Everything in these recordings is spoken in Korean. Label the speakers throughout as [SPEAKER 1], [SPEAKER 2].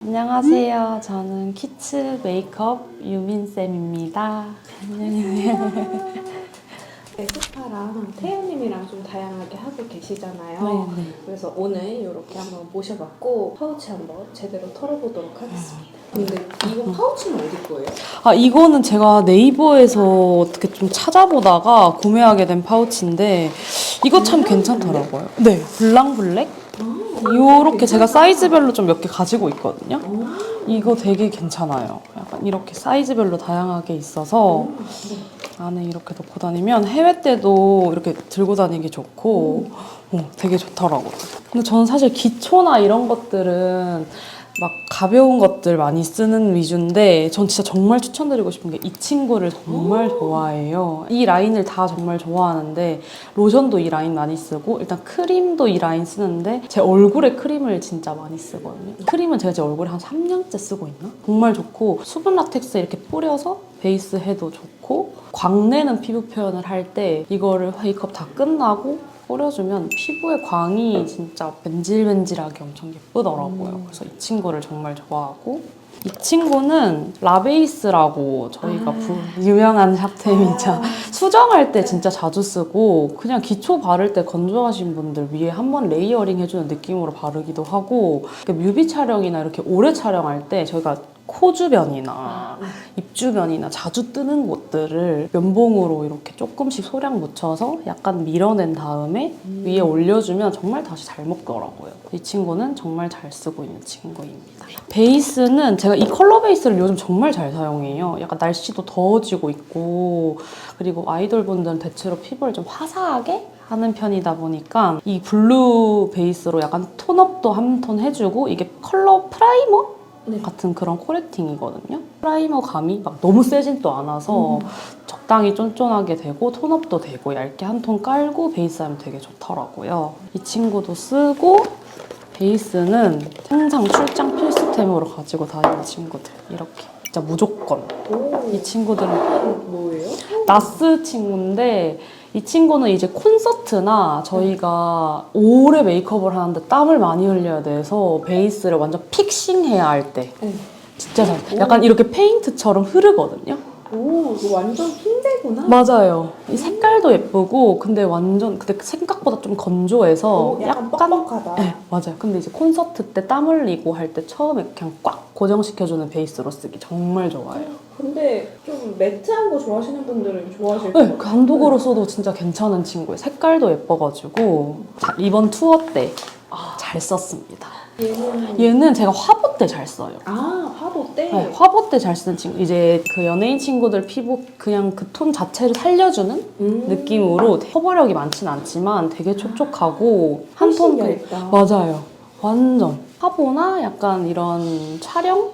[SPEAKER 1] 안녕하세요. 저는 키츠 메이크업 유민쌤입니다. 안녕하세요.
[SPEAKER 2] 에스파랑 태연님이랑 좀 다양하게 하고 계시잖아요.
[SPEAKER 1] 네.
[SPEAKER 2] 그래서 오늘 이렇게 한번 모셔봤고 파우치 한번 제대로 털어보도록 하겠습니다. 근데 이거 파우치는 어디 거예요?
[SPEAKER 1] 이거는 제가 네이버에서 어떻게 좀 찾아보다가 구매하게 된 파우치인데 이거 참 괜찮더라고요. 네, 블랑블랙? 이렇게 제가 사이즈별로 좀 몇 개 가지고 있거든요. 이거 되게 괜찮아요. 약간 이렇게 사이즈별로 다양하게 있어서 안에 이렇게 넣고 다니면 해외 때도 이렇게 들고 다니기 좋고 되게 좋더라고요. 근데 저는 사실 기초나 이런 것들은 막 가벼운 것들 많이 쓰는 위주인데 전 진짜 정말 추천드리고 싶은 게 이 친구를 정말 좋아해요. 이 라인을 다 정말 좋아하는데 로션도 이 라인 많이 쓰고 일단 크림도 이 라인 쓰는데 제 얼굴에 크림을 진짜 많이 쓰거든요. 크림은 제가 제 얼굴에 한 3년째 쓰고 있나? 정말 좋고 수분 라텍스 이렇게 뿌려서 베이스 해도 좋고 광내는 피부 표현을 할 때 이거를 메이크업 다 끝나고 뿌려주면 피부의 광이 진짜 벤질벤질하게 엄청 예쁘더라고요. 그래서 이 친구를 정말 좋아하고 이 친구는 라베이스라고 저희가 유명한 샵템이자 수정할 때 진짜 자주 쓰고 그냥 기초 바를 때 건조하신 분들 위에 한번 레이어링 해주는 느낌으로 바르기도 하고 뮤비 촬영이나 이렇게 오래 촬영할 때 저희가 코 주변이나 입 주변이나 자주 뜨는 곳들을 면봉으로 이렇게 조금씩 소량 묻혀서 약간 밀어낸 다음에 위에 올려주면 정말 다시 잘 먹더라고요. 이 친구는 정말 잘 쓰고 있는 친구입니다. 베이스는 제가 이 컬러 베이스를 요즘 정말 잘 사용해요. 약간 날씨도 더워지고 있고 그리고 아이돌 분들은 대체로 피부를 좀 화사하게 하는 편이다 보니까 이 블루 베이스로 약간 톤업도 한 톤 해주고 이게 컬러 프라이머? 같은 그런 코렉팅이거든요. 프라이머 감이 막 너무 세진 또 않아서 적당히 쫀쫀하게 되고 톤업도 되고 얇게 한 톤 깔고 베이스 하면 되게 좋더라고요. 이 친구도 쓰고 베이스는 항상 출장 필수템으로 가지고 다니는 친구들 이렇게 진짜 무조건. 이 친구들은
[SPEAKER 2] 뭐예요?
[SPEAKER 1] 나스 친구인데 이 친구는 이제 콘서트나 저희가 오래 메이크업을 하는데 땀을 많이 흘려야 돼서 베이스를 완전 픽싱해야 할 때 진짜 잘 약간 이렇게 페인트처럼 흐르거든요.
[SPEAKER 2] 오, 이거 완전 흰대구나.
[SPEAKER 1] 맞아요. 이 색깔도 예쁘고 근데 생각보다 좀 건조해서
[SPEAKER 2] 약간 뻑뻑하다.
[SPEAKER 1] 네, 맞아요. 근데 이제 콘서트 때 땀 흘리고 할 때 처음에 그냥 꽉 고정시켜주는 베이스로 쓰기 정말 좋아요.
[SPEAKER 2] 근데 좀 매트한 거 좋아하시는 분들은 좋아하실 것
[SPEAKER 1] 네,
[SPEAKER 2] 같아요.
[SPEAKER 1] 단독으로 써도 진짜 괜찮은 친구예요. 색깔도 예뻐가지고 이번 투어 때 잘 썼습니다. 얘는 제가 화보 때 잘 써요.
[SPEAKER 2] 화보 때?
[SPEAKER 1] 네, 화보 때 잘 쓰는 친구. 이제 그 연예인 친구들 피부 그냥 그 톤 자체를 살려주는 느낌으로 커버력이 많진 않지만 되게 촉촉하고 한 톤 맞아요. 완전 화보나 약간 이런 촬영?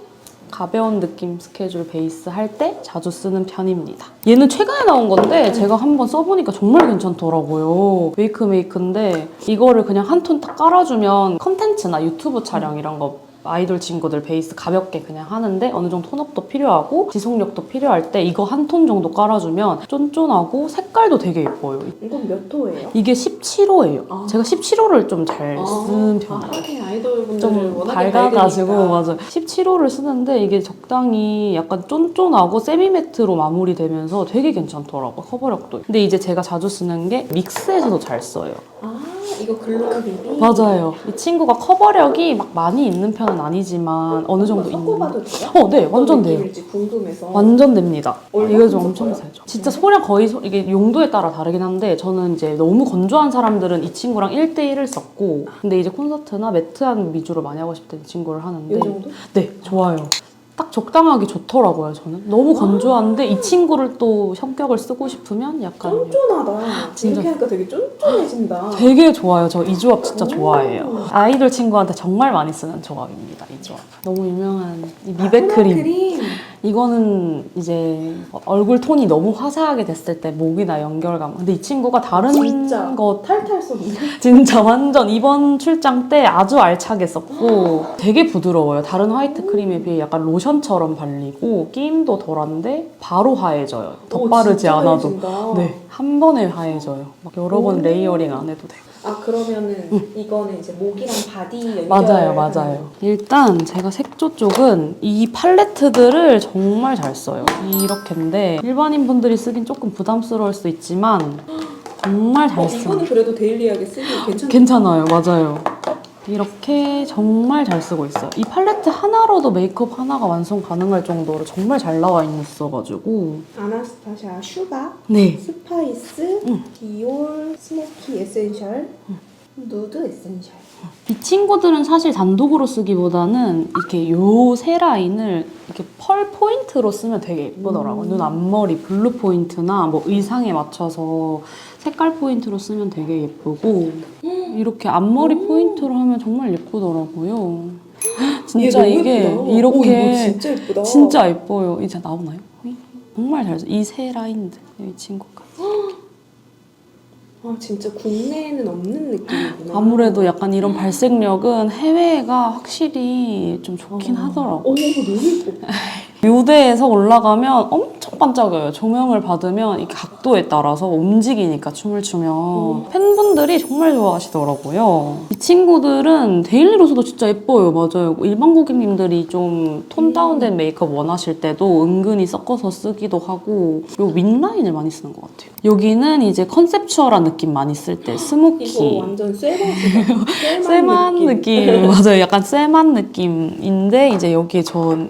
[SPEAKER 1] 가벼운 느낌 스케줄 베이스 할 때 자주 쓰는 편입니다. 얘는 최근에 나온 건데 제가 한번 써보니까 정말 괜찮더라고요. 메이크인데 이거를 그냥 한 톤 딱 깔아주면 컨텐츠나 유튜브 촬영 이런 거 아이돌 친구들 베이스 가볍게 그냥 하는데 어느 정도 톤업도 필요하고 지속력도 필요할 때 이거 한 톤 정도 깔아주면 쫀쫀하고 색깔도 되게 예뻐요.
[SPEAKER 2] 이건 몇 호예요?
[SPEAKER 1] 이게 17호예요. 제가 17호를 좀 잘 쓰는 편이에요.
[SPEAKER 2] 하긴 아이돌분들은
[SPEAKER 1] 좀
[SPEAKER 2] 워낙에
[SPEAKER 1] 밝아가지고
[SPEAKER 2] 밝으니까.
[SPEAKER 1] 맞아요. 17호를 쓰는데 이게 적당히 약간 쫀쫀하고 세미매트로 마무리되면서 되게 괜찮더라고요. 커버력도. 근데 이제 제가 자주 쓰는 게 믹스에서도 잘 써요.
[SPEAKER 2] 이거 글로우 비비?
[SPEAKER 1] 맞아요. 이 친구가 커버력이 막 많이 있는 편은 아니지만 어느 정도
[SPEAKER 2] 섞어봐도 돼요?
[SPEAKER 1] 네, 완전 돼요.
[SPEAKER 2] 느낌일지 궁금해서.
[SPEAKER 1] 완전 됩니다. 이거 좀 엄청
[SPEAKER 2] 섞어요?
[SPEAKER 1] 세죠. 진짜 소량 거의 이게 용도에 따라 다르긴 한데 저는 이제 너무 건조한 사람들은 이 친구랑 1대1을 썼고 근데 이제 콘서트나 매트한 위주로 많이 하고 싶을 때 이 친구를 하는데
[SPEAKER 2] 이 정도?
[SPEAKER 1] 네, 좋아요. 딱 적당하게 좋더라고요, 저는. 너무 건조한데 이 친구를 또 성격을 쓰고 싶으면 약간
[SPEAKER 2] 쫀쫀하다.
[SPEAKER 1] 진짜.
[SPEAKER 2] 이렇게 하니까 되게 쫀쫀해진다.
[SPEAKER 1] 되게 좋아요. 저 이 조합 진짜 좋아해요. 아이돌 친구한테 정말 많이 쓰는 조합입니다, 이 조합. 너무 유명한 이 미백크림. 이거는 이제 얼굴 톤이 너무 화사하게 됐을 때 목이나 연결감. 근데 이 친구가 다른
[SPEAKER 2] 진짜
[SPEAKER 1] 거
[SPEAKER 2] 탈탈 쏘네.
[SPEAKER 1] 진짜 완전 이번 출장 때 아주 알차게 썼고 되게 부드러워요. 다른 화이트 크림에 비해 약간 로션처럼 발리고 끼임도 덜한데 바로 하얘져요. 덧바르지 않아도. 네, 한 번에 하얘져요. 막 여러 번 레이어링 안 해도 되고.
[SPEAKER 2] 아 그러면은 이거는 이제 목이랑 바디 연결.
[SPEAKER 1] 맞아요. 일단 제가 색조 쪽은 이 팔레트들을 정말 잘 써요. 이렇게인데 일반인 분들이 쓰긴 조금 부담스러울 수 있지만 정말 잘 써요.
[SPEAKER 2] 이거는 그래도 데일리하게 쓰기 괜찮아요.
[SPEAKER 1] 괜찮아요. 맞아요. 이렇게 정말 잘 쓰고 있어요. 이 팔레트 하나로도 메이크업 하나가 완성 가능할 정도로 정말 잘 나와 있어가지고.
[SPEAKER 2] 아나스타샤 슈가,
[SPEAKER 1] 네.
[SPEAKER 2] 스파이스, 디올, 스모키 에센셜, 누드 에센셜.
[SPEAKER 1] 이 친구들은 사실 단독으로 쓰기보다는 이렇게 요 세 라인을 이렇게 펄 포인트로 쓰면 되게 예쁘더라고요. 눈 앞머리 블루 포인트나 뭐 의상에 맞춰서 색깔 포인트로 쓰면 되게 예쁘고 이렇게 앞머리 포인트로 하면 정말 예쁘더라고요. 진짜 이게
[SPEAKER 2] 예쁘다.
[SPEAKER 1] 이렇게
[SPEAKER 2] 이거 진짜 예쁘다.
[SPEAKER 1] 진짜 예뻐요. 이제 나오나요? 정말 잘 써. 이 세 라인들 이 친구가.
[SPEAKER 2] 아 진짜 국내에는 없는 느낌이구나.
[SPEAKER 1] 아무래도 약간 이런 발색력은 해외가 확실히 좀 좋긴 하더라고요.
[SPEAKER 2] 어머 너무 예뻐.
[SPEAKER 1] 묘대에서 올라가면 엄청 반짝여요. 조명을 받으면 이 각도에 따라서 움직이니까 춤을 추면 팬분들이 정말 좋아하시더라고요. 이 친구들은 데일리로서도 진짜 예뻐요. 맞아요. 일반 고객님들이 좀 톤 다운된 메이크업 원하실 때도 은근히 섞어서 쓰기도 하고 요 윗라인을 많이 쓰는 것 같아요. 여기는 이제 컨셉추얼한 느낌 많이 쓸 때 스모키
[SPEAKER 2] 이거 완전 쎄바지다.
[SPEAKER 1] 쎄만 느낌. 맞아요. 약간 쎄만 느낌인데 이제 여기에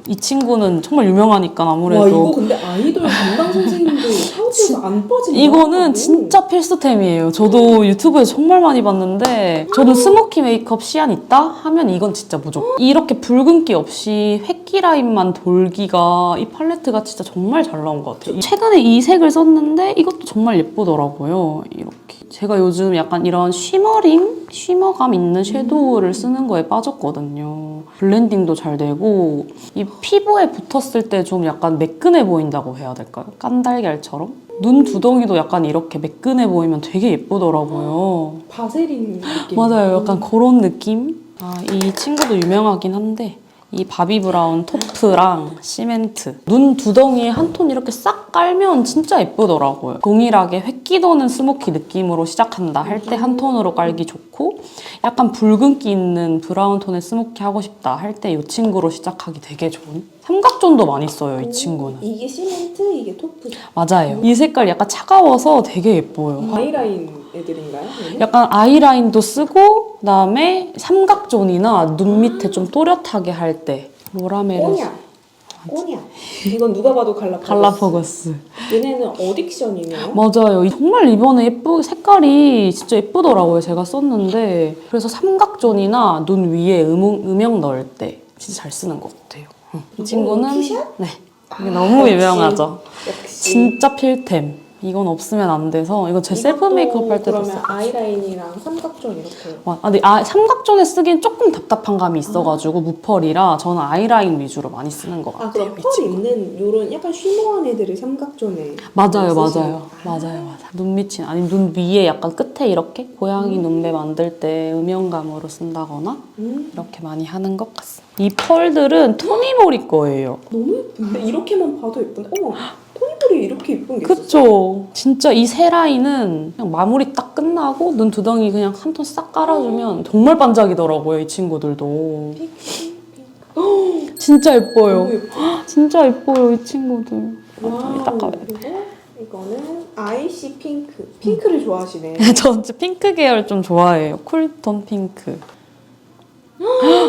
[SPEAKER 1] 이 친구는 정말 유명하니까 아무래도
[SPEAKER 2] 와 이거 근데 아이돌 담당 선생님도 파우치에서 안 빠진다.
[SPEAKER 1] 이거는 진짜 필수템이에요. 저도 유튜브에서 정말 많이 봤는데 저는 스모키 메이크업 시안 있다? 하면 이건 진짜 무조건. 이렇게 붉은기 없이 획기 라인만 돌기가 이 팔레트가 진짜 정말 잘 나온 것 같아요. 최근에 이 색을 썼는데 이것도 정말 예쁘더라고요. 이렇게. 제가 요즘 약간 이런 쉬머감 있는 섀도우를 쓰는 거에 빠졌거든요. 블렌딩도 잘 되고 이 피부에 붙었을 때 좀 약간 매끈해 보인다고 해야 될까요? 깐달걀처럼? 눈 두덩이도 약간 이렇게 매끈해 보이면 되게 예쁘더라고요.
[SPEAKER 2] 바세린 느낌.
[SPEAKER 1] 맞아요. 약간 그런 느낌? 이 친구도 유명하긴 한데 이 바비 브라운 토프랑 시멘트 눈 두덩이에 한 톤 이렇게 싹 깔면 진짜 예쁘더라고요. 동일하게 획기 도는 스모키 느낌으로 시작한다 할 때 한 톤으로 깔기 좋고 약간 붉은기 있는 브라운 톤의 스모키 하고 싶다 할 때 이 친구로 시작하기 되게 좋은 삼각존도 많이 써요. 이 친구는.
[SPEAKER 2] 이게 시멘트, 이게 토프.
[SPEAKER 1] 맞아요. 이 색깔 약간 차가워서 되게 예뻐요.
[SPEAKER 2] 아이라인 애들인가요? 얘는?
[SPEAKER 1] 약간 아이라인도 쓰고 그다음에 삼각존이나 눈 밑에 좀 또렷하게 할 때 로라메르
[SPEAKER 2] 꼬냐. 이건 누가 봐도
[SPEAKER 1] 갈라파고스.
[SPEAKER 2] 얘네는 어딕션이네요.
[SPEAKER 1] 맞아요. 정말 이번에 색깔이 진짜 예쁘더라고요. 제가 썼는데 그래서 삼각존이나 눈 위에 음영 넣을 때 진짜 잘 쓰는 것 같아요. 이 친구는
[SPEAKER 2] 투샷?
[SPEAKER 1] 네. 이게 너무 유명하죠.
[SPEAKER 2] 역시.
[SPEAKER 1] 진짜 필템. 이건 없으면 안 돼서 이건 제 셀프 메이크업 할 때도
[SPEAKER 2] 그러면
[SPEAKER 1] 써요.
[SPEAKER 2] 아이라인이랑 삼각존 이렇게.
[SPEAKER 1] 근데 삼각존에 쓰기엔 조금 답답한 감이 있어가지고 무펄이라 저는 아이라인 위주로 많이 쓰는 것 같아요.
[SPEAKER 2] 그럼 펄 있는 요런 약간 쉬머한 애들이 삼각존에.
[SPEAKER 1] 맞아요. 눈 밑이 아니면 눈 위에 약간 끝에 이렇게 고양이 눈매 만들 때 음영감으로 쓴다거나 이렇게 많이 하는 것 같습니다. 이 펄들은 토니모리 거예요.
[SPEAKER 2] 너무 예쁜데? 이렇게만 봐도 예쁜데? 어머, 토니볼이 이렇게 예쁜 게 있었어.
[SPEAKER 1] 그쵸? 진짜 이 세 라인은 그냥 마무리 딱 끝나고 눈 두덩이 그냥 한 톤 싹 깔아주면 정말 반짝이더라고요. 이 친구들도. 진짜 예뻐요.
[SPEAKER 2] 너무 예뻐.
[SPEAKER 1] 진짜 예뻐요. 이 친구들.
[SPEAKER 2] 와우.
[SPEAKER 1] 닦아야
[SPEAKER 2] 그리고 이거는 아이시 핑크. 핑크를 좋아하시네.
[SPEAKER 1] 저 진짜 핑크 계열 좀 좋아해요. 쿨톤 핑크.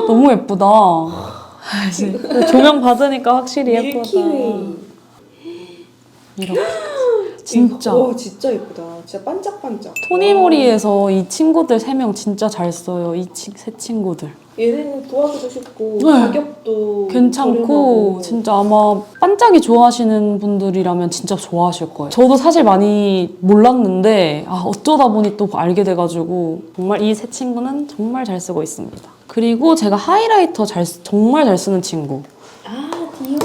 [SPEAKER 1] 너무 예쁘다. 조명 받으니까 확실히 예쁘다.
[SPEAKER 2] 밀키웨이.
[SPEAKER 1] 이렇게. 진짜.
[SPEAKER 2] 와 진짜 예쁘다. 진짜 반짝반짝.
[SPEAKER 1] 토니모리에서 이 친구들 3명 진짜 잘 써요. 세 친구들.
[SPEAKER 2] 얘네는 구하기도 쉽고
[SPEAKER 1] 네.
[SPEAKER 2] 가격도
[SPEAKER 1] 괜찮고
[SPEAKER 2] 저렴하고.
[SPEAKER 1] 진짜 아마 반짝이 좋아하시는 분들이라면 진짜 좋아하실 거예요. 저도 사실 많이 몰랐는데 어쩌다 보니 또 알게 돼가지고 정말 이 세 친구는 정말 잘 쓰고 있습니다. 그리고 제가 하이라이터 정말 잘 쓰는 친구.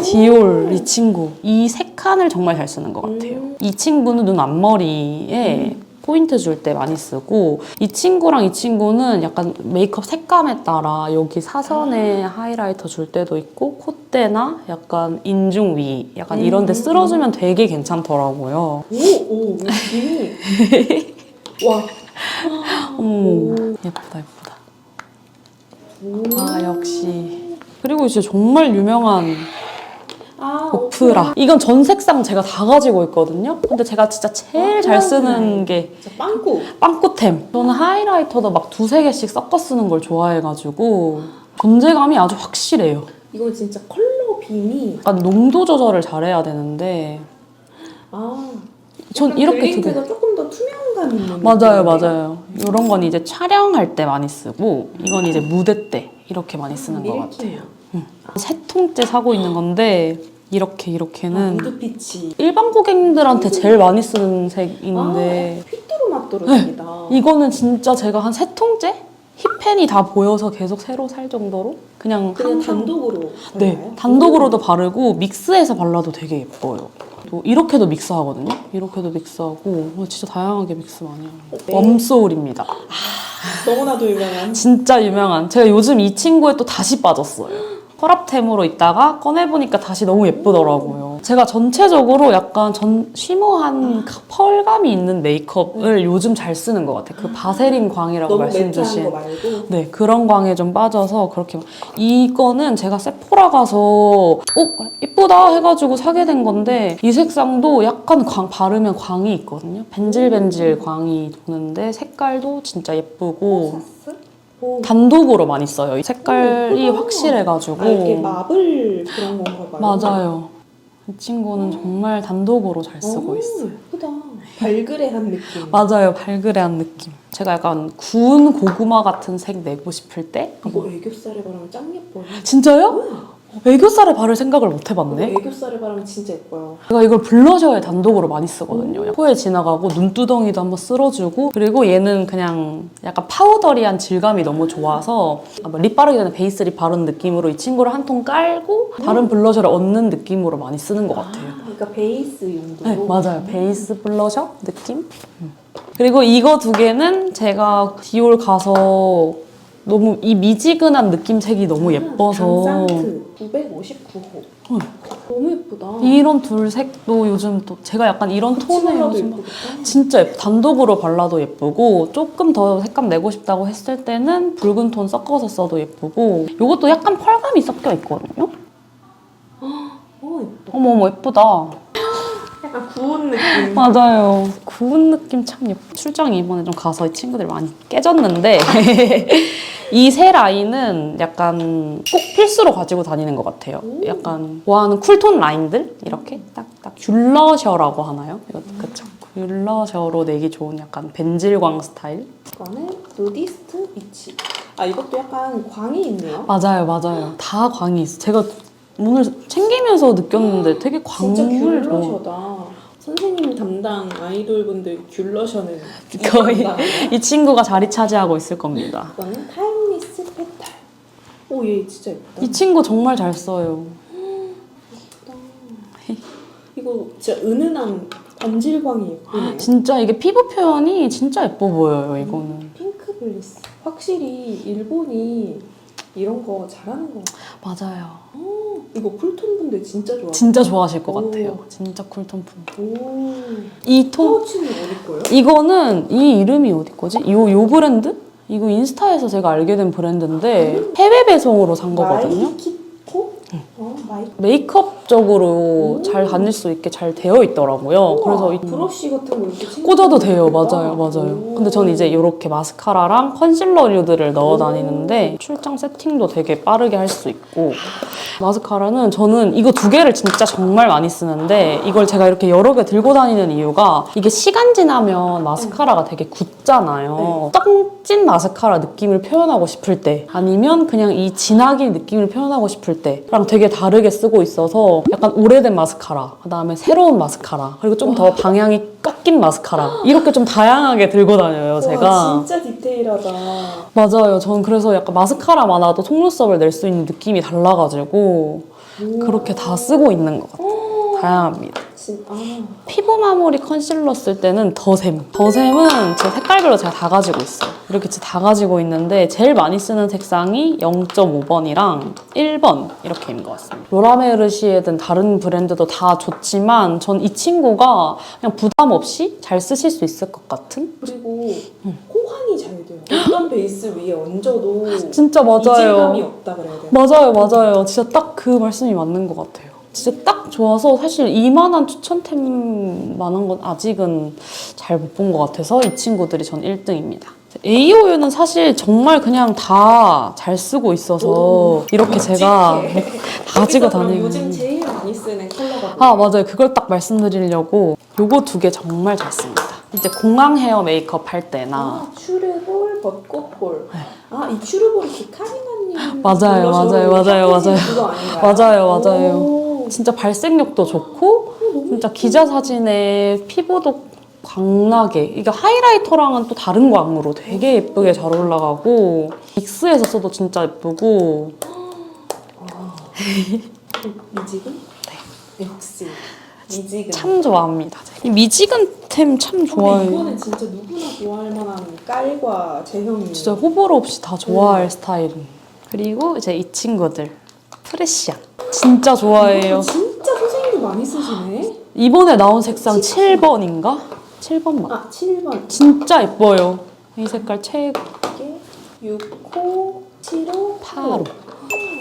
[SPEAKER 1] 디올 이 친구. 이 세 칸을 정말 잘 쓰는 것 같아요. 이 친구는 눈 앞머리에 포인트 줄 때 많이 쓰고 이 친구랑 이 친구는 약간 메이크업 색감에 따라 여기 사선에 하이라이터 줄 때도 있고 콧대나 약간 인중 위 약간 이런 데 쓸어주면 되게 괜찮더라고요.
[SPEAKER 2] 오, 와.
[SPEAKER 1] 예쁘다 예쁘다. 아 역시. 그리고 이제 정말 유명한 오프라. 이건 전 색상 제가 다 가지고 있거든요. 근데 제가 진짜 제일 잘 쓰는 게
[SPEAKER 2] 진짜 빵꾸.
[SPEAKER 1] 빵꾸템. 저는 하이라이터도 막 두세 개씩 섞어 쓰는 걸 좋아해가지고 존재감이 아주 확실해요.
[SPEAKER 2] 이건 진짜 컬러 빔이
[SPEAKER 1] 약간 농도 조절을 잘해야 되는데 전 이렇게 두 개.
[SPEAKER 2] 그레이트가 조금 더 투명감 있는
[SPEAKER 1] 맞아요,
[SPEAKER 2] 느낌인데요?
[SPEAKER 1] 맞아요. 이런 건 이제 촬영할 때 많이 쓰고 이건 이제 무대 때 이렇게 많이 쓰는 것 같아요. 세 통째 사고 있는 건데 이렇게는
[SPEAKER 2] 우드피치.
[SPEAKER 1] 일반 고객님들한테 제일 많이 쓰는 색인데
[SPEAKER 2] 휘뚜루 마뚜루색이다.
[SPEAKER 1] 이거는 진짜 제가 한 세 통째? 힙펜이 다 보여서 계속 새로 살 정도로 그냥
[SPEAKER 2] 단독으로
[SPEAKER 1] 네,
[SPEAKER 2] 발라요?
[SPEAKER 1] 단독으로도 바르고 믹스해서 발라도 되게 예뻐요. 또 이렇게도 믹스하거든요. 이렇게도 믹스하고 진짜 다양하게 믹스 많이 해요.
[SPEAKER 2] 네.
[SPEAKER 1] 웜소울입니다.
[SPEAKER 2] 너무나도 유명한.
[SPEAKER 1] 진짜 유명한. 제가 요즘 이 친구에 또 다시 빠졌어요. 혈압템으로 있다가 꺼내보니까 다시 너무 예쁘더라고요. 제가 전체적으로 약간 쉬머한 펄감이 있는 메이크업을 요즘 잘 쓰는 것 같아요. 그 바세린 광이라고
[SPEAKER 2] 너무
[SPEAKER 1] 말씀
[SPEAKER 2] 매트한
[SPEAKER 1] 주신.
[SPEAKER 2] 거 말고.
[SPEAKER 1] 네, 그런 광에 좀 빠져서 그렇게. 이거는 제가 세포라 가서 예쁘다 해가지고 사게 된 건데 이 색상도 약간 바르면 광이 있거든요. 벤질벤질 광이 도는데 색깔도 진짜 예쁘고 단독으로 많이 써요. 이 색깔이 확실해가지고.
[SPEAKER 2] 이렇게 마블 그런 건가 봐요.
[SPEAKER 1] 맞아요. 이 친구는 정말 단독으로 잘 쓰고 있어요.
[SPEAKER 2] 예쁘다. 발그레한 느낌.
[SPEAKER 1] 맞아요. 발그레한 느낌. 제가 약간 구운 고구마 같은 색 내고 싶을 때
[SPEAKER 2] 이거 애교살에 바르면 짱 예뻐요.
[SPEAKER 1] 진짜요? 애교살에 바를 생각을 못 해봤네.
[SPEAKER 2] 애교살에 바르면 진짜 예뻐요.
[SPEAKER 1] 제가 이걸 블러셔에 단독으로 많이 쓰거든요. 코에 지나가고 눈두덩이도 한번 쓸어주고 그리고 얘는 그냥 약간 파우더리한 질감이 너무 좋아서 립 바르기 전에 베이스 립 바르는 느낌으로 이 친구를 한 통 깔고 다른 블러셔를 얹는 느낌으로 많이 쓰는 것 같아요.
[SPEAKER 2] 그러니까 베이스 용도로.
[SPEAKER 1] 네, 맞아요. 베이스 블러셔 느낌? 그리고 이거 두 개는 제가 디올 가서 너무 이 미지근한 느낌색이 너무 예뻐서
[SPEAKER 2] 강산트 959호. 너무 예쁘다.
[SPEAKER 1] 이런 둘 색도 요즘 또 제가 약간 이런 톤에
[SPEAKER 2] 치마라도
[SPEAKER 1] 요즘
[SPEAKER 2] 예쁘겠다.
[SPEAKER 1] 진짜 예뻐. 단독으로 발라도 예쁘고 조금 더 색감 내고 싶다고 했을 때는 붉은 톤 섞어서 써도 예쁘고 이것도 약간 펄감이 섞여 있거든요.
[SPEAKER 2] 예쁘다.
[SPEAKER 1] 어머 예쁘다.
[SPEAKER 2] 약간 구운 느낌.
[SPEAKER 1] 맞아요. 구운 느낌 참 예뻐. 출장 이번에 좀 가서 이 친구들 많이 깨졌는데 이 세 라인은 약간 꼭 필수로 가지고 다니는 것 같아요. 약간 좋아하는 쿨톤 라인들 이렇게 딱딱 귤러셔라고 하나요? 이것도 그쵸? 귤러셔로 내기 좋은 약간 벤질광 스타일?
[SPEAKER 2] 이거는 누디스트 비치. 이것도 약간 광이 있네요.
[SPEAKER 1] 맞아요. 다 광이 있어. 제가 오늘 챙기면서 느꼈는데 되게
[SPEAKER 2] 진짜
[SPEAKER 1] 광을
[SPEAKER 2] 귤러셔다. 선생님 담당 아이돌분들 귤러셔는
[SPEAKER 1] 거의
[SPEAKER 2] 담당이에요?
[SPEAKER 1] 이 친구가 자리 차지하고 있을 겁니다.
[SPEAKER 2] 이거는 타임리스 페탈. 얘 진짜 예쁘다.
[SPEAKER 1] 이 친구 정말 잘 써요.
[SPEAKER 2] 이거 진짜 은은한 반질광이 예쁘네요.
[SPEAKER 1] 진짜 이게 피부 표현이 진짜 예뻐 보여요, 이거는.
[SPEAKER 2] 핑크 블리스. 확실히 일본이 이런 거 잘하는 것 같아요.
[SPEAKER 1] 맞아요.
[SPEAKER 2] 이거 쿨톤 분들 진짜 좋아.
[SPEAKER 1] 진짜 좋아하실 것
[SPEAKER 2] 오.
[SPEAKER 1] 같아요. 진짜 쿨톤 분.
[SPEAKER 2] 오.
[SPEAKER 1] 이 톤,
[SPEAKER 2] 파우치는 어디 거예요?
[SPEAKER 1] 이거는 이 이름이 어디 거지? 요 브랜드? 이거 인스타에서 제가 알게 된 브랜드인데 해외 배송으로 산 거거든요.
[SPEAKER 2] 마이키코? 마이키.
[SPEAKER 1] 메이크업적으로 잘 다닐 수 있게 잘 되어 있더라고요. 그래서
[SPEAKER 2] 브러쉬 같은 거 이렇게 챙겨
[SPEAKER 1] 꽂아도 돼요.
[SPEAKER 2] 다니니까.
[SPEAKER 1] 맞아요.
[SPEAKER 2] 오.
[SPEAKER 1] 근데 저는 이제 이렇게 마스카라랑 컨실러 류들을 넣어 다니는데 출장 세팅도 되게 빠르게 할 수 있고 마스카라는 저는 이거 두 개를 진짜 정말 많이 쓰는데 이걸 제가 이렇게 여러 개 들고 다니는 이유가 이게 시간 지나면 마스카라가 되게 굳잖아요. 떡진 마스카라 느낌을 표현하고 싶을 때 아니면 그냥 이 진하게 느낌을 표현하고 싶을 때랑 되게 다르게 쓰고 있어서 약간 오래된 마스카라, 그다음에 새로운 마스카라, 그리고 좀 더 방향이 꺾인 마스카라 이렇게 좀 다양하게 들고 다녀요, 제가.
[SPEAKER 2] 와, 진짜 디테일하다.
[SPEAKER 1] 맞아요. 저는 그래서 약간 마스카라만화도 속눈썹을 낼 수 있는 느낌이 달라가지고 그렇게 다 쓰고 있는 것 같아요. 다양합니다. 피부 마무리 컨실러 쓸 때는 더샘은 제 색깔별로 제가 다 가지고 있어요. 이렇게 다 가지고 있는데 제일 많이 쓰는 색상이 0.5번이랑 1번 이렇게인 것 같습니다. 로라메르시에든 다른 브랜드도 다 좋지만 전 이 친구가 그냥 부담 없이 잘 쓰실 수 있을 것 같은?
[SPEAKER 2] 그리고 호환이 잘 돼요. 어떤 베이스 위에 얹어도
[SPEAKER 1] 진짜 맞아요.
[SPEAKER 2] 이질감이 없다 그래야 되나?
[SPEAKER 1] 맞아요. 진짜 딱 그 말씀이 맞는 것 같아요. 진짜 딱 좋아서 사실 이만한 추천템만한 건 아직은 잘 못 본 것 같아서 이 친구들이 전 1등입니다. AOU는 사실 정말 그냥 다 잘 쓰고 있어서 이렇게 제가 가지고 다니는
[SPEAKER 2] 요즘 제일 많이 쓰는 컬러가
[SPEAKER 1] 아 맞아요. 그걸 딱 말씀드리려고 요거 2개 정말 잘 씁니다. 이제 공항 헤어 메이크업 할 때나
[SPEAKER 2] 츄르볼, 벚꽃볼. 이 츄르볼이 기카리나님
[SPEAKER 1] 맞아요.
[SPEAKER 2] 그거 아닌가요?
[SPEAKER 1] 맞아요.
[SPEAKER 2] 오.
[SPEAKER 1] 진짜 발색력도 좋고 진짜 기자 사진에 피부도 광나게 이게 하이라이터랑은 또 다른 광으로 되게 예쁘게 잘 올라가고 믹스해서 써도 진짜 예쁘고
[SPEAKER 2] 미지근? 네. 역시 미지근.
[SPEAKER 1] 참 좋아합니다. 이 미지근템 참 좋아해요.
[SPEAKER 2] 이거는 진짜 누구나 좋아할 만한 깔과 제형이에요.
[SPEAKER 1] 진짜 호불호 없이 다 좋아할 스타일은. 그리고 이제 이 친구들 프레시안 진짜 좋아해요.
[SPEAKER 2] 진짜 선생님도 많이 쓰시네.
[SPEAKER 1] 이번에 나온 색상 7번인가? 7번 맞
[SPEAKER 2] 7번.
[SPEAKER 1] 진짜 예뻐요. 이 색깔 최고.
[SPEAKER 2] 이게 6호, 7호,
[SPEAKER 1] 8호.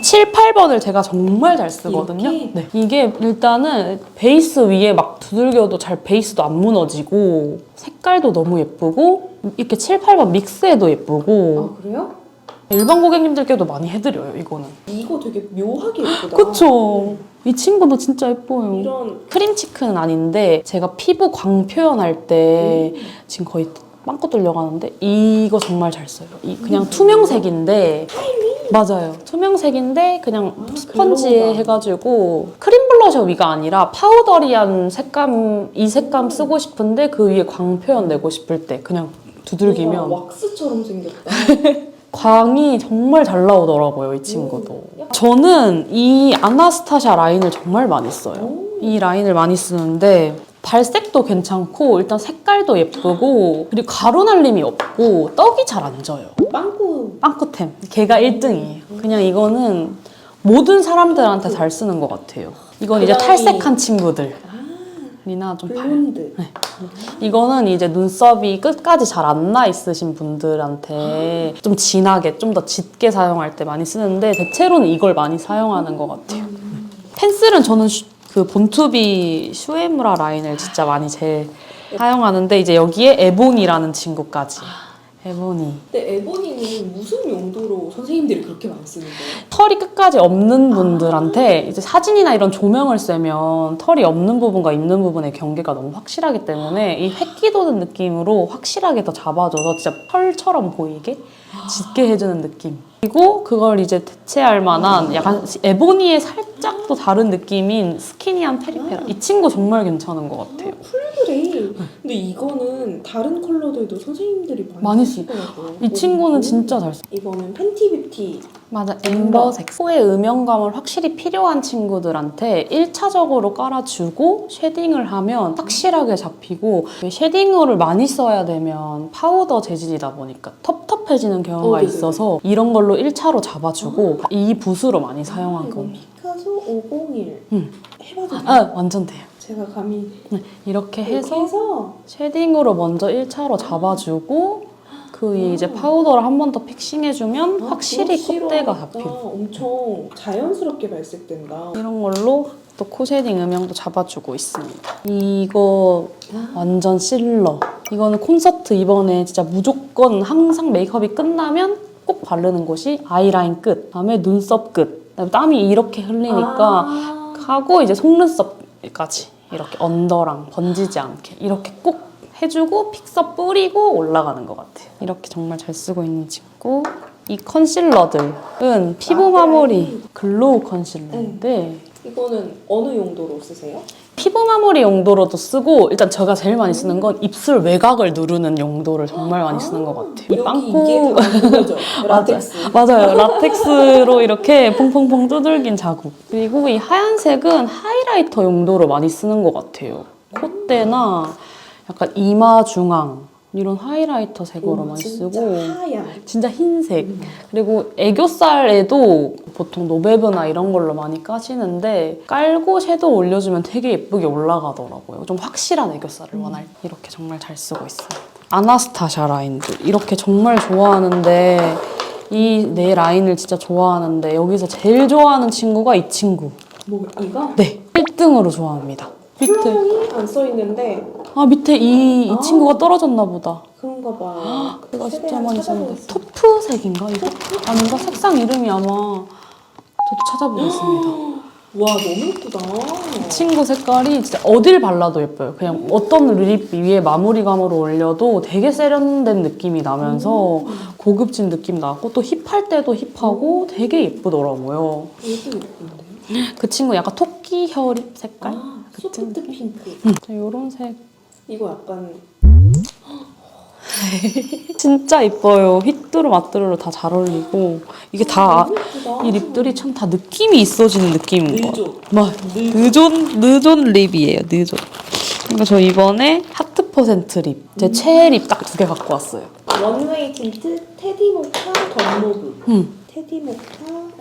[SPEAKER 1] 7, 8번을 제가 정말 잘 쓰거든요.
[SPEAKER 2] 이렇게?
[SPEAKER 1] 네. 이게 일단은 베이스 위에 막 두들겨도 잘 베이스도 안 무너지고 색깔도 너무 예쁘고 이렇게 7, 8번 믹스해도 예쁘고
[SPEAKER 2] 그래요?
[SPEAKER 1] 일반 고객님들께도 많이 해드려요, 이거는.
[SPEAKER 2] 이거 되게 묘하게 예쁘다.
[SPEAKER 1] 그쵸? 이 친구도 진짜 예뻐요.
[SPEAKER 2] 이런
[SPEAKER 1] 크림 치크는 아닌데 제가 피부 광 표현할 때 지금 거의 빵꾸 뚫려가는데 이거 정말 잘 써요. 이 그냥 투명색인데 맞아요. 투명색인데 그냥 스펀지에
[SPEAKER 2] 글로우가.
[SPEAKER 1] 해가지고 크림 블러셔 위가 아니라 파우더리한 색감 이 색감 쓰고 싶은데 그 위에 광 표현 내고 싶을 때 그냥 두들기면
[SPEAKER 2] 뭔가 왁스처럼 생겼다.
[SPEAKER 1] 광이 정말 잘 나오더라고요, 이 친구도. 저는 이 아나스타샤 라인을 정말 많이 써요. 이 라인을 많이 쓰는데 발색도 괜찮고 일단 색깔도 예쁘고 그리고 가루 날림이 없고 떡이 잘 안 져요.
[SPEAKER 2] 빵꾸.
[SPEAKER 1] 빵꾸템. 걔가 1등이에요. 그냥 이거는 모든 사람들한테 잘 쓰는 것 같아요. 이건 이제
[SPEAKER 2] 그다음이-
[SPEAKER 1] 탈색한 친구들. 이나 좀 발.
[SPEAKER 2] 블론드.
[SPEAKER 1] 이거는 이제 눈썹이 끝까지 잘 안 나 있으신 분들한테 좀 진하게, 좀 더 짙게 사용할 때 많이 쓰는데 대체로는 이걸 많이 사용하는 것 같아요. 펜슬은 저는 그 본투비 슈에무라 라인을 진짜 많이 제일 사용하는데 이제 여기에 에보니라는 친구까지. 에보니.
[SPEAKER 2] 근데 에보니는 무슨 용도로 선생님들이 그렇게 많이 쓰는 거예요?
[SPEAKER 1] 털이 끝까지 없는 분들한테 이제 사진이나 이런 조명을 쐬면 털이 없는 부분과 있는 부분의 경계가 너무 확실하기 때문에 이 획기 도는 느낌으로 확실하게 더 잡아줘서 진짜 털처럼 보이게 짙게 해주는 느낌. 그리고 그걸 이제 대체할 만한 약간 에보니의 살짝 또 다른 느낌인 스키니한 페리페라. 이 친구 정말 괜찮은 것 같아요.
[SPEAKER 2] 쿨그레이. 근데 이거는 다른 컬러들도 선생님들이
[SPEAKER 1] 많이
[SPEAKER 2] 쓰시더라고요.
[SPEAKER 1] 이 친구는 진짜 잘 써.
[SPEAKER 2] 이거는 팬티 뷰티.
[SPEAKER 1] 맞아, 엠버색. 코의 음영감을 확실히 필요한 친구들한테 1차적으로 깔아주고 쉐딩을 하면 확실하게 잡히고 쉐딩을 많이 써야 되면 파우더 재질이다 보니까 텁텁해지는 경우가
[SPEAKER 2] 네네.
[SPEAKER 1] 있어서 이런 걸로 1차로 잡아주고 이 붓으로 많이 사용하고
[SPEAKER 2] 피카소 501. 해봐도 돼요?
[SPEAKER 1] 완전 돼요.
[SPEAKER 2] 제가 감히
[SPEAKER 1] 네, 이렇게
[SPEAKER 2] 이렇게
[SPEAKER 1] 해서
[SPEAKER 2] 해서
[SPEAKER 1] 쉐딩으로 먼저 1차로 잡아주고 그 위에 이제 파우더를 한 번 더 픽싱해주면 확실히 콧대가 잡히고
[SPEAKER 2] 엄청 자연스럽게 발색된다.
[SPEAKER 1] 이런 걸로 또 코 쉐딩 음영도 잡아주고 있습니다. 이거 완전 실러. 이거는 콘서트 이번에 진짜 무조건 항상 메이크업이 끝나면 꼭 바르는 곳이 아이라인 끝, 그다음에 눈썹 끝, 그다음에 땀이 이렇게 흘리니까 하고 이제 속눈썹까지 이렇게 언더랑 번지지 않게 이렇게 꼭 해주고 픽서 뿌리고 올라가는 것 같아요. 이렇게 정말 잘 쓰고 있는 친구. 이 컨실러들은 피부 마무리 글로우 컨실러인데
[SPEAKER 2] 이거는 어느 용도로 쓰세요?
[SPEAKER 1] 피부 마무리 용도로도 쓰고 일단 제가 제일 많이 쓰는 건 입술 외곽을 누르는 용도를 정말 많이 쓰는 것 같아요. 이
[SPEAKER 2] 여기 이게 다 그거죠? 라텍스.
[SPEAKER 1] 맞아요. 라텍스로 이렇게 퐁퐁퐁 두들긴 자국. 그리고 이 하얀색은 하이라이터 용도로 많이 쓰는 것 같아요. 콧대나 약간 이마 중앙 이런 하이라이터 색으로 많이
[SPEAKER 2] 진짜
[SPEAKER 1] 쓰고
[SPEAKER 2] 하얀.
[SPEAKER 1] 진짜 흰색. 그리고 애교살에도 보통 노베브나 이런 걸로 많이 까시는데 깔고 섀도우 올려주면 되게 예쁘게 올라가더라고요. 좀 확실한 애교살을 원할 때 이렇게 정말 잘 쓰고 있습니다. 아나스타샤 라인들 이렇게 정말 좋아하는데 이 네 라인을 진짜 좋아하는데 여기서 제일 좋아하는 친구가 이 친구.
[SPEAKER 2] 뭐 이거?
[SPEAKER 1] 네, 1등으로 좋아합니다. 밑에
[SPEAKER 2] 컬러명이 안 써있는데
[SPEAKER 1] 밑에 이 친구가 떨어졌나 보다.
[SPEAKER 2] 그런가 봐.
[SPEAKER 1] 내가 진짜
[SPEAKER 2] 최대한
[SPEAKER 1] 많이 썼는데
[SPEAKER 2] 찾아보겠습니다.
[SPEAKER 1] 토프색인가 이거? 아닌가? 색상 이름이 아마 저도 찾아보겠습니다.
[SPEAKER 2] 와 너무 예쁘다.
[SPEAKER 1] 친구 색깔이 진짜 어딜 발라도 예뻐요. 그냥 어떤 립 위에 마무리감으로 올려도 되게 세련된 느낌이 나면서 고급진 느낌 나고 또 힙할 때도 힙하고 되게 예쁘더라고요.
[SPEAKER 2] 이것도 예쁜데?
[SPEAKER 1] 그 친구 약간 토끼 혀립 색깔?
[SPEAKER 2] 소프트 핑크.
[SPEAKER 1] 이런 색
[SPEAKER 2] 이거 약간
[SPEAKER 1] 진짜 예뻐요. 휘뚜루 마뚜루로 다 잘 어울리고 이게 다
[SPEAKER 2] 너무 예쁘다.
[SPEAKER 1] 이 립들이 참 다 느낌이 있어지는 느낌인 것 같아요.
[SPEAKER 2] 느존.
[SPEAKER 1] 느존 립이에요. 느존. 그러니까 저 이번에 하트 퍼센트 립. 제 최애 립 딱 2개 갖고 왔어요.
[SPEAKER 2] 원웨이 틴트 테디 모카 덤모브. 테디 모카.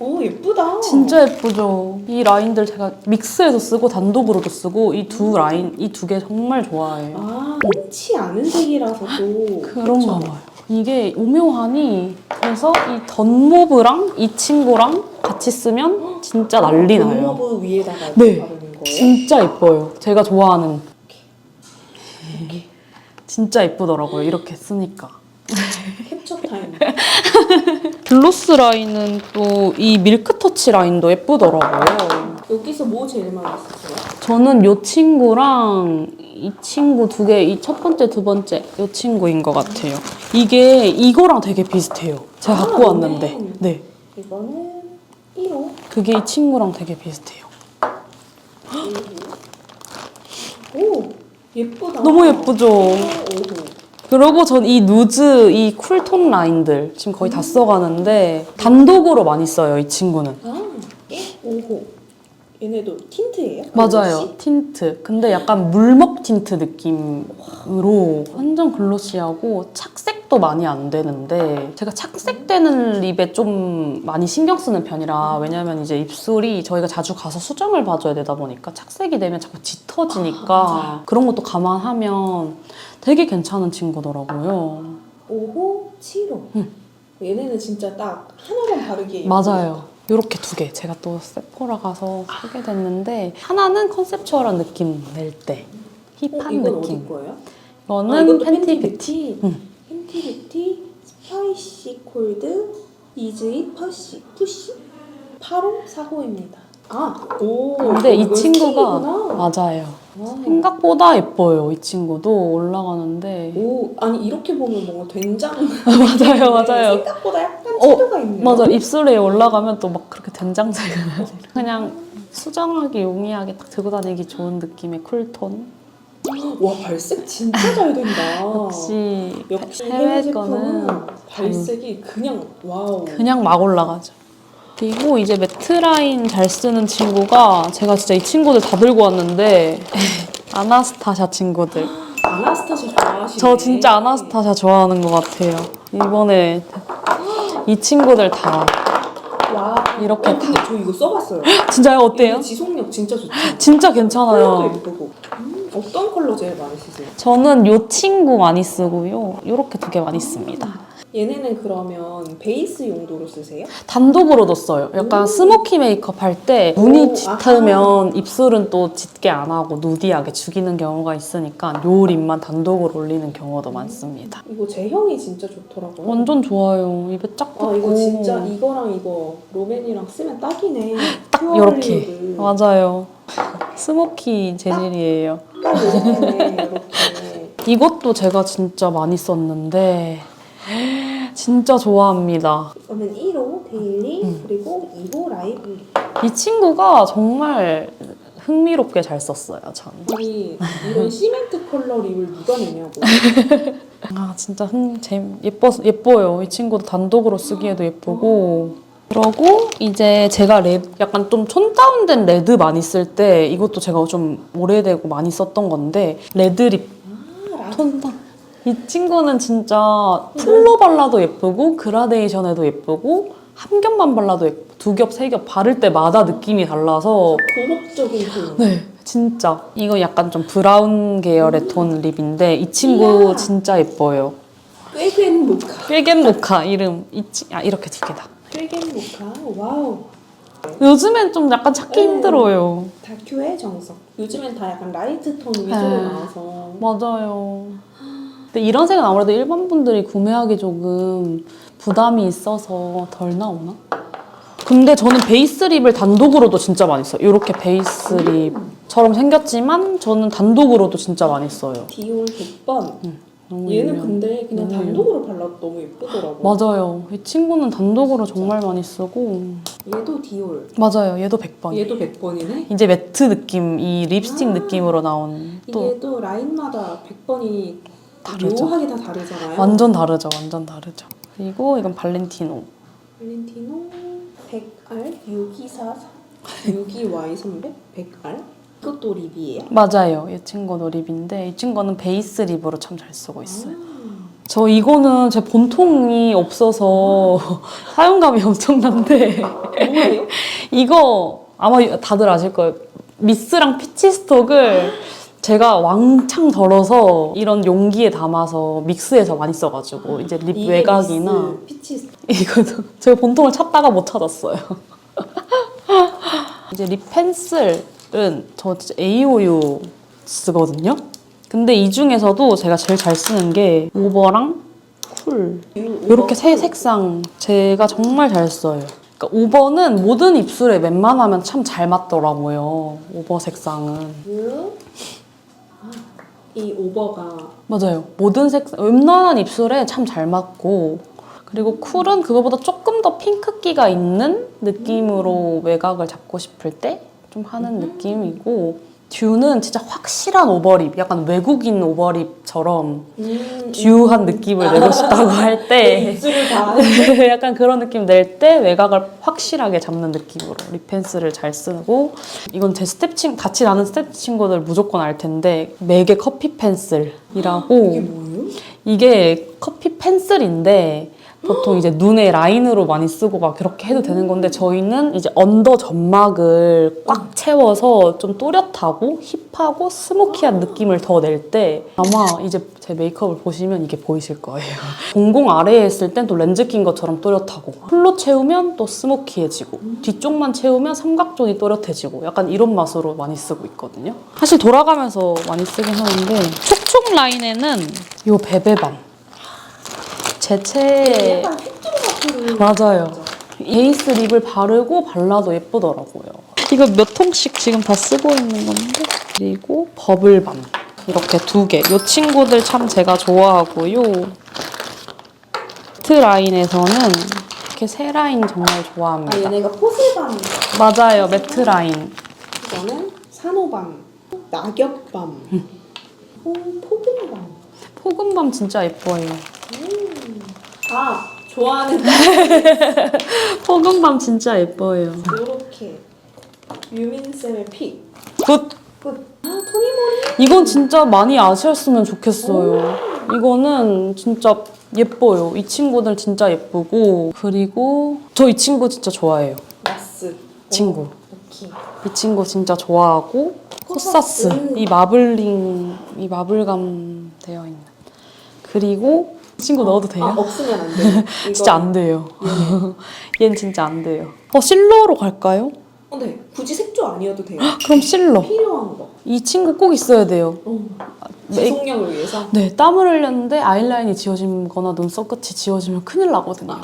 [SPEAKER 2] 오 예쁘다.
[SPEAKER 1] 진짜 예쁘죠. 이 라인들 제가 믹스해서 쓰고 단독으로도 쓰고 이 두 라인, 이 2개 정말 좋아해요.
[SPEAKER 2] 흔치 않은 색이라서 또
[SPEAKER 1] 그런가 봐요. 이게 오묘하니 그래서 이 덧모브랑 이 친구랑 같이 쓰면 진짜 난리 나요.
[SPEAKER 2] 덤모브 위에다가
[SPEAKER 1] 네.
[SPEAKER 2] 바르는 거예요?
[SPEAKER 1] 진짜 예뻐요. 제가 좋아하는. 진짜 예쁘더라고요. 이렇게 쓰니까.
[SPEAKER 2] 캡처 타임.
[SPEAKER 1] 글로스 라인은 또 이 밀크터치 라인도 예쁘더라고요.
[SPEAKER 2] 여기서 뭐 제일 많이 쓰세요?
[SPEAKER 1] 저는 이 친구랑 이 친구 2개, 이 첫 번째, 두 번째 이 친구인 것 같아요. 이게 이거랑 되게 비슷해요. 제가 갖고 왔는데. 네.
[SPEAKER 2] 이거는 1호.
[SPEAKER 1] 그게 이 친구랑 되게 비슷해요.
[SPEAKER 2] 오 예쁘다.
[SPEAKER 1] 너무 예쁘죠?
[SPEAKER 2] 5호.
[SPEAKER 1] 그리고 전 이 누즈, 이 쿨톤 라인들 지금 거의 다 써가는데 단독으로 많이 써요, 이 친구는.
[SPEAKER 2] 5호. 얘네도 틴트예요?
[SPEAKER 1] 맞아요.
[SPEAKER 2] 글로시?
[SPEAKER 1] 틴트. 근데 약간 물먹 틴트 느낌으로 완전 글로시하고 착색도 많이 안 되는데 제가 착색되는 립에 좀 많이 신경 쓰는 편이라 왜냐면 이제 입술이 저희가 자주 가서 수정을 봐줘야 되다 보니까 착색이 되면 자꾸 짙어지니까 그런 것도 감안하면 되게 괜찮은 친구더라고요.
[SPEAKER 2] 5호, 7호. 얘네는 진짜 딱 하나만 바르기에
[SPEAKER 1] 맞아요. 이렇게 2개. 제가 또 세포라 가서 사게 됐는데 하나는 컨셉추얼한 느낌 낼 때 힙한
[SPEAKER 2] 이건
[SPEAKER 1] 느낌.
[SPEAKER 2] 어디 거예요?
[SPEAKER 1] 이거는
[SPEAKER 2] 이것도
[SPEAKER 1] 팬티 뷰티.
[SPEAKER 2] 팬티 뷰티 스파이시 콜드 이즈잇 푸시 8호 4호입니다.
[SPEAKER 1] 근데 이
[SPEAKER 2] 이건
[SPEAKER 1] 친구가
[SPEAKER 2] 스킨이구나.
[SPEAKER 1] 맞아요.
[SPEAKER 2] 와.
[SPEAKER 1] 생각보다 예뻐요. 이 친구도 올라가는데
[SPEAKER 2] 아니 이렇게 보면 뭔가 된장
[SPEAKER 1] 맞아요.
[SPEAKER 2] 생각보다 약간 채도가 있네요.
[SPEAKER 1] 맞아. 입술에 올라가면 또 막 그렇게 된장색은 아니라 그냥 수정하기 용이하게 딱 들고 다니기 좋은 느낌의 쿨톤.
[SPEAKER 2] 와 발색 진짜 잘 된다.
[SPEAKER 1] 역시
[SPEAKER 2] 해외
[SPEAKER 1] 해외 거는
[SPEAKER 2] 제품은 발색이 그냥 와우.
[SPEAKER 1] 그냥 막 올라가죠. 그리고 이제 매트 라인 잘 쓰는 친구가 제가 진짜 이 친구들 다 들고 왔는데 아나스타샤 친구들.
[SPEAKER 2] 아나스타샤 좋아하시네.
[SPEAKER 1] 저 진짜 아나스타샤 좋아하는 것 같아요. 이번에 이 친구들 다
[SPEAKER 2] 와
[SPEAKER 1] 이렇게
[SPEAKER 2] 근데 저 이거 써봤어요.
[SPEAKER 1] 진짜요? 어때요?
[SPEAKER 2] 이거 지속력 진짜 좋죠.
[SPEAKER 1] 진짜
[SPEAKER 2] 컬러도
[SPEAKER 1] 괜찮아요.
[SPEAKER 2] 예쁘고. 어떤 컬러 제일 많이 쓰세요?
[SPEAKER 1] 저는 요 친구 많이 쓰고요. 요렇게 2개 많이 씁니다.
[SPEAKER 2] 얘네는 그러면 베이스 용도로 쓰세요?
[SPEAKER 1] 단독으로도 써요. 약간 스모키 메이크업 할 때 눈이 짙으면 입술은 또 짙게 안 하고 누디하게 죽이는 경우가 있으니까 요 립만 단독으로 올리는 경우도 많습니다.
[SPEAKER 2] 이거 제형이 진짜 좋더라고요.
[SPEAKER 1] 완전 좋아요. 입에 쫙 붙고.
[SPEAKER 2] 이거 진짜 이거랑 이거 로맨이랑 쓰면 딱이네.
[SPEAKER 1] 딱 요렇게. 맞아요. 스모키 재질이에요.
[SPEAKER 2] 이렇게.
[SPEAKER 1] 이것도 제가 진짜 많이 썼는데 진짜 좋아합니다.
[SPEAKER 2] 이거는 1호 데일리 그리고 2호 라이브.
[SPEAKER 1] 이 친구가 정말 흥미롭게 잘 썼어요, 저는.
[SPEAKER 2] 아니 이런 시멘트 컬러 립을 누가 내냐고.
[SPEAKER 1] 진짜 예뻐요. 이 친구도 단독으로 쓰기에도 예쁘고. 그러고 이제 제가 약간 좀 톤 다운된 레드 많이 쓸 때 이것도 제가 좀 오래되고 많이 썼던 건데 레드립 톤 다운. 이 친구는 진짜 틀로 발라도 예쁘고 그라데이션에도 예쁘고 한 겹만 발라도 예뻐. 두 겹, 세 겹 바를 때마다 느낌이 달라서
[SPEAKER 2] 고급적인 톤.
[SPEAKER 1] 네, 진짜. 이거 약간 좀 브라운 계열의 톤 립인데 이 친구
[SPEAKER 2] 이야.
[SPEAKER 1] 진짜 예뻐요.
[SPEAKER 2] 꾀겐 모카.
[SPEAKER 1] 꾀겐 모카 이름 이렇게 두 개다.
[SPEAKER 2] 꾀겐 모카. 와우.
[SPEAKER 1] 요즘엔 좀 약간 찾기
[SPEAKER 2] 네.
[SPEAKER 1] 힘들어요.
[SPEAKER 2] 다큐의 정석. 요즘엔 다 약간 라이트 톤 위주로
[SPEAKER 1] 네.
[SPEAKER 2] 나와서.
[SPEAKER 1] 맞아요. 근데 이런 색은 아무래도 일반 분들이 구매하기 조금 부담이 있어서 덜 나오나? 근데 저는 베이스 립을 단독으로도 진짜 많이 써요. 이렇게 베이스 립처럼 생겼지만 저는 단독으로도 진짜 많이 써요.
[SPEAKER 2] 디올 100번.
[SPEAKER 1] 너무
[SPEAKER 2] 얘는
[SPEAKER 1] 유명.
[SPEAKER 2] 근데 그냥
[SPEAKER 1] 너무
[SPEAKER 2] 단독으로 발라도 너무 예쁘더라고.
[SPEAKER 1] 맞아요. 이 친구는 단독으로 정말 많이 쓰고
[SPEAKER 2] 얘도 디올.
[SPEAKER 1] 맞아요. 얘도 100번.
[SPEAKER 2] 얘도 100번이네.
[SPEAKER 1] 이제 매트 느낌, 이 립스틱 느낌으로 나온 또
[SPEAKER 2] 이게 또 라인마다 100번이
[SPEAKER 1] 다르죠.
[SPEAKER 2] 묘하게 다 다르잖아요.
[SPEAKER 1] 완전 다르죠. 완전 다르죠. 그리고 이건 발렌티노.
[SPEAKER 2] 발렌티노 100R 6244 62Y300 100R 이것도 립이에요?
[SPEAKER 1] 맞아요. 이 친구도 립인데 이 친구는 베이스 립으로 참 잘 쓰고 있어요. 저 이거는 제 본통이 없어서 사용감이 엄청난데
[SPEAKER 2] 뭐예요?
[SPEAKER 1] 이거 아마 다들 아실 거예요. 미스랑 피치 스톡을 제가 왕창 덜어서 이런 용기에 담아서 믹스해서 많이 써가지고 이제 립
[SPEAKER 2] 이게
[SPEAKER 1] 외곽이나
[SPEAKER 2] 미스 피치
[SPEAKER 1] 이거도 제가 본통을 찾다가 못 찾았어요. 이제 립 펜슬은 저 진짜 AOU 쓰거든요. 근데 이 중에서도 제가 제일 잘 쓰는 게 오버랑 쿨 이렇게 세 색상 제가 정말 잘 써요. 그러니까 오버는 모든 입술에 웬만하면 참 잘 맞더라고요. 오버 색상은.
[SPEAKER 2] 이 오버가
[SPEAKER 1] 맞아요. 모든 색상, 웬만한 입술에 참 잘 맞고 그리고 쿨은 그거보다 조금 더 핑크기가 있는 느낌으로 외곽을 잡고 싶을 때 좀 하는 느낌이고 듀는 진짜 확실한 오버립, 약간 외국인 오버립처럼 듀한 느낌을 내고 싶다고 할 때
[SPEAKER 2] 입술을 다
[SPEAKER 1] 약간 그런 느낌 낼 때 외곽을 확실하게 잡는 느낌으로 립 펜슬을 잘 쓰고 이건 제 같이 나는 스텝 친구들 무조건 알 텐데 맥의 커피 펜슬이라고
[SPEAKER 2] 이게 뭐예요?
[SPEAKER 1] 이게 커피 펜슬인데 보통 이제 눈에 라인으로 많이 쓰고 막 그렇게 해도 되는 건데 저희는 이제 언더 점막을 꽉 채워서 좀 또렷하고 힙하고 스모키한 느낌을 더 낼 때 아마 이제 제 메이크업을 보시면 이게 보이실 거예요. 동공 아래에 했을 땐 또 렌즈 낀 것처럼 또렷하고 풀로 채우면 또 스모키해지고 뒤쪽만 채우면 삼각존이 또렷해지고 약간 이런 맛으로 많이 쓰고 있거든요. 사실 돌아가면서 많이 쓰긴 하는데 촉촉 라인에는 이 베베밤 제체
[SPEAKER 2] 약간 휘뚜루 같은
[SPEAKER 1] 맞아요. 베이스 립을 바르고 발라도 예쁘더라고요. 이거 몇 통씩 지금 다 쓰고 있는 건데 그리고 버블밤 이렇게 두 개. 이 친구들 참 제가 좋아하고요. 매트 라인에서는 이렇게 세 라인 정말 좋아합니다.
[SPEAKER 2] 아 얘네가 포슬밤
[SPEAKER 1] 맞아요. 매트 라인.
[SPEAKER 2] 이거는 산호밤 낙엽밤 포근밤
[SPEAKER 1] 포근밤 진짜 예뻐요.
[SPEAKER 2] 아 좋아하는
[SPEAKER 1] 포근밤 진짜 예뻐요.
[SPEAKER 2] 요렇게 유민쌤의 픽
[SPEAKER 1] 굿!
[SPEAKER 2] 끝. 아 토니모니
[SPEAKER 1] 이건 진짜 많이 아셨으면 좋겠어요. 이거는 진짜 예뻐요. 이 친구들 진짜 예쁘고 그리고 저 이 친구 진짜 좋아해요.
[SPEAKER 2] 마스
[SPEAKER 1] 친구.
[SPEAKER 2] 오케이
[SPEAKER 1] 이 친구 진짜 좋아하고 코사스 이 마블감 되어 있는 그리고 이 친구 넣어도 돼요?
[SPEAKER 2] 아 없으면 안 돼요
[SPEAKER 1] 진짜 안 돼요. 얘는 진짜 안 돼요. 실러로 갈까요?
[SPEAKER 2] 네 굳이 색조 아니어도 돼요
[SPEAKER 1] 그럼 실러.
[SPEAKER 2] 필요한 거
[SPEAKER 1] 이 친구 꼭 있어야 돼요.
[SPEAKER 2] 지속력을 위해서
[SPEAKER 1] 네, 땀을 흘렸는데 아이라인이 지워진 거나 눈썹 끝이 지워지면 큰일 나거든요.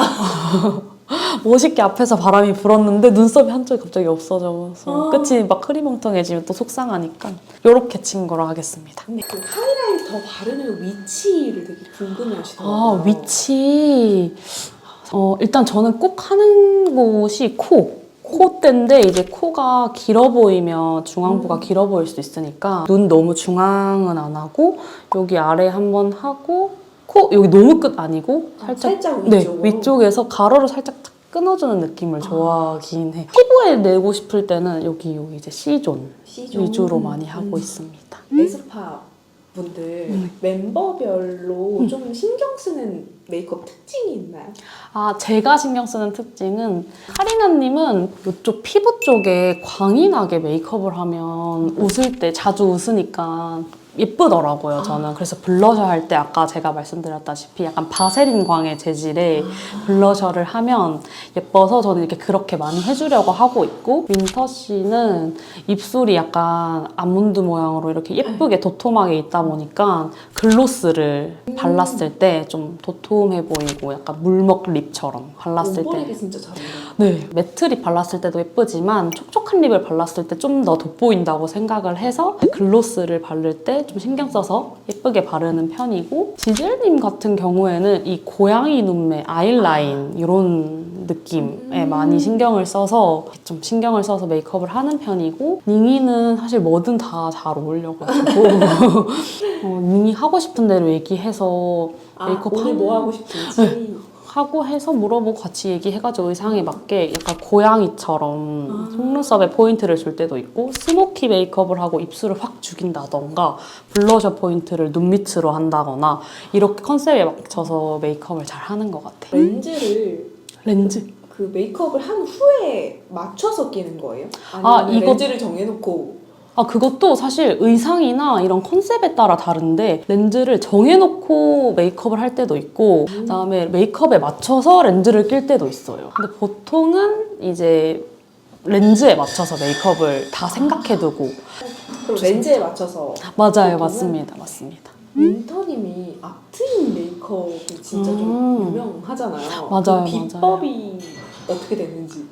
[SPEAKER 1] 멋있게 앞에서 바람이 불었는데 눈썹이 한쪽이 갑자기 없어져서 끝이 막 흐리멍텅해지면 또 속상하니까 이렇게 친 거로 하겠습니다.
[SPEAKER 2] 근데 그 하이라이터 바르는 위치를 되게 궁금해 하시더라고요
[SPEAKER 1] 아, 위치. 일단 저는 꼭 하는 곳이 콧대인데 이제 코가 길어 보이면 중앙부가 길어 보일 수 있으니까 눈 너무 중앙은 안 하고 여기 아래 한번 하고 코 여기 너무 끝 아니고
[SPEAKER 2] 살짝
[SPEAKER 1] 네,
[SPEAKER 2] 위쪽으로?
[SPEAKER 1] 위쪽에서 가로로 살짝 탁 끊어주는 느낌을 좋아하긴 해요. 피부에 내고 싶을 때는 여기 이제 C존
[SPEAKER 2] C존.
[SPEAKER 1] 위주로 많이 하고 있습니다.
[SPEAKER 2] 에스파 분들 멤버별로 좀 신경 쓰는 메이크업 특징이 있나요?
[SPEAKER 1] 아, 제가 신경 쓰는 특징은 카리나님은 이쪽 피부 쪽에 광이 나게 메이크업을 하면 웃을 때 자주 웃으니까 예쁘더라고요, 저는. 그래서 블러셔 할 때 아까 제가 말씀드렸다시피 약간 바세린 광의 재질의 블러셔를 하면 예뻐서 저는 이렇게 그렇게 많이 해주려고 하고 있고, 윈터 씨는 입술이 약간 아몬드 모양으로 이렇게 예쁘게 도톰하게 있다 보니까 글로스를 발랐을 때 좀 도톰해 보이고 약간 물먹 립처럼 발랐을 때
[SPEAKER 2] 오버립이 진짜 잘 어울려요.
[SPEAKER 1] 네, 매트 립 발랐을 때도 예쁘지만 촉촉한 립을 발랐을 때 좀 더 돋보인다고 생각을 해서 글로스를 바를 때 좀 신경 써서 예쁘게 바르는 편이고, 지젤님 같은 경우에는 이 고양이 눈매, 아이라인 이런 느낌에 많이 신경을 써서 메이크업을 하는 편이고, 닝이는 사실 뭐든 다 잘 어울려가지고 닝이 하고 싶은 대로 얘기해서 메이크업
[SPEAKER 2] 오늘
[SPEAKER 1] 하는
[SPEAKER 2] 뭐 하고 싶은지.
[SPEAKER 1] 하고 해서 물어보고 같이 얘기해가지고 의상에 맞게 약간 고양이처럼 속눈썹에 포인트를 줄 때도 있고, 스모키 메이크업을 하고 입술을 확 죽인다던가 블러셔 포인트를 눈 밑으로 한다거나 이렇게 컨셉에 맞춰서 메이크업을 잘 하는 것 같아요.
[SPEAKER 2] 렌즈 그 메이크업을 한 후에 맞춰서 끼는 거예요?
[SPEAKER 1] 아,
[SPEAKER 2] 아니면
[SPEAKER 1] 이거-
[SPEAKER 2] 렌즈를 정해놓고
[SPEAKER 1] 그것도 사실 의상이나 이런 컨셉에 따라 다른데, 렌즈를 정해놓고 메이크업을 할 때도 있고, 그다음에 메이크업에 맞춰서 렌즈를 낄 때도 있어요. 근데 보통은 이제 렌즈에 맞춰서 메이크업을 다 생각해두고.
[SPEAKER 2] 그럼 렌즈에 맞춰서
[SPEAKER 1] 맞아요,
[SPEAKER 2] 보통은?
[SPEAKER 1] 맞습니다.
[SPEAKER 2] 윈터님이 앞트임 메이크업이 진짜 좀 유명하잖아요.
[SPEAKER 1] 맞아요,
[SPEAKER 2] 그 비법이 어떻게 됐는지.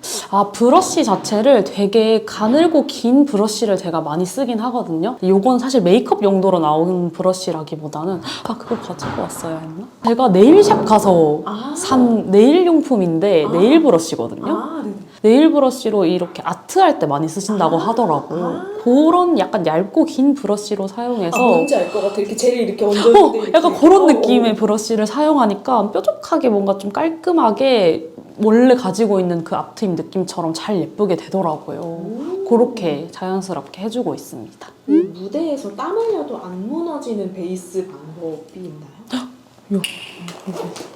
[SPEAKER 1] 브러쉬 자체를 되게 가늘고 긴 브러쉬를 제가 많이 쓰긴 하거든요. 이건 사실 메이크업 용도로 나온 브러쉬라기보다는 그거 가지고 왔어야 했나? 제가 네일샵 가서 산 네일 용품인데 네일 브러쉬거든요.
[SPEAKER 2] 네네.
[SPEAKER 1] 네일 브러쉬로 이렇게 아트할 때 많이 쓰신다고 하더라고요. 그런 약간 얇고 긴 브러쉬로 사용해서
[SPEAKER 2] 뭔지 알 것 같아. 이렇게 젤을 이렇게 얹었는데 이렇게.
[SPEAKER 1] 약간 그런 느낌의 브러쉬를 사용하니까 뾰족하게 뭔가 좀 깔끔하게 원래 가지고 있는 그 앞트임 느낌처럼 잘 예쁘게 되더라고요. 그렇게 자연스럽게 해주고 있습니다.
[SPEAKER 2] 무대에서 땀 흘려도 안 무너지는 베이스 방법이 있나요?
[SPEAKER 1] 요.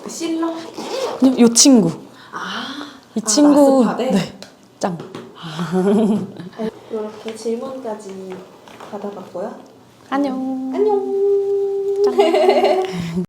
[SPEAKER 2] 그 실러?
[SPEAKER 1] 이 친구. 이 친구.
[SPEAKER 2] 마스파데?
[SPEAKER 1] 네. 짱.
[SPEAKER 2] 이렇게 질문까지 받아봤고요.
[SPEAKER 1] 안녕.
[SPEAKER 2] 안녕.